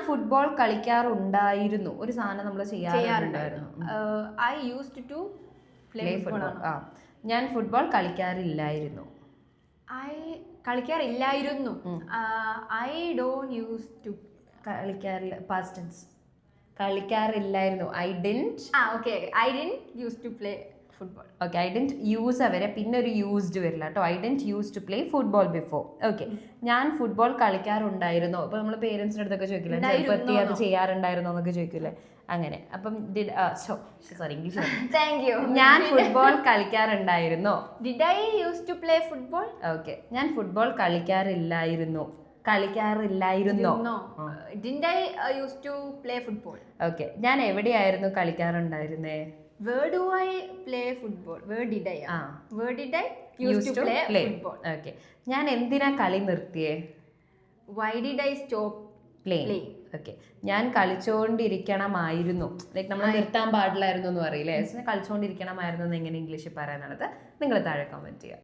Football കളിക്കാറുണ്ടായിരുന്നു. ഒരു സാധനം നമ്മൾ ചെയ്യാറുണ്ടായിരുന്നു. I used to play football. ഞാൻ ഫുട്ബോൾ കളിക്കാറില്ലായിരുന്നു. കളിക്കാറില്ലായിരുന്നു. I don't use to. കളിക്കാറില്ല, പാസ്റ്റ് ടെൻസ്. കളിക്കാറില്ലായിരുന്നു. I didn't. Okay, I didn't use to play football. Okay, I didn't use വരെ പിന്നെ ഒരു യൂസ്ഡ് വരില്ല കേട്ടോ. I didn't use to play football before. Okay, ഞാൻ ഫുട്ബോൾ കളിക്കാറുണ്ടായിരുന്നോ. ഇപ്പൊ നമ്മൾ പേരൻസിന്റെ അടുത്തൊക്കെ ചോദിക്കില്ലേ, ചെറുപ്പത്തി അത് ചെയ്യാറുണ്ടായിരുന്നോ എന്നൊക്കെ ചോദിക്കില്ലേ, അങ്ങനെ. അപ്പം സോറി, ഇംഗ്ലീഷ്. Thank you. ഞാൻ ഫുട്ബോൾ കളിക്കാറുണ്ടായിരുന്നോ. Did I use to play football? Okay, ഞാൻ ഫുട്ബോൾ കളിക്കാറില്ലായിരുന്നു. കളിക്കാറില്ലായിരുന്നോ. Did I use to play football? Okay, ഞാൻ എവിടെയായിരുന്നു കളിക്കാറുണ്ടായിരുന്നേ. Where do I play football? Where did I? Where did I used to play football? Okay. ഞാൻ എന്തിനാ കളി നിർത്തിയേ. Why did I stop playing? Okay, ഞാൻ കളിച്ചുകൊണ്ടിരിക്കണമായിരുന്നു. Like നമ്മൾ നിർത്താൻ പാടില്ലായിരുന്നു എന്ന് പറയില്ലേ. കളിച്ചുകൊണ്ടിരിക്കണമായിരുന്നു എന്ന് എങ്ങനെ ഇംഗ്ലീഷിൽ പറയാനുള്ളത് നിങ്ങൾ താഴെ കമന്റ് ചെയ്യുക.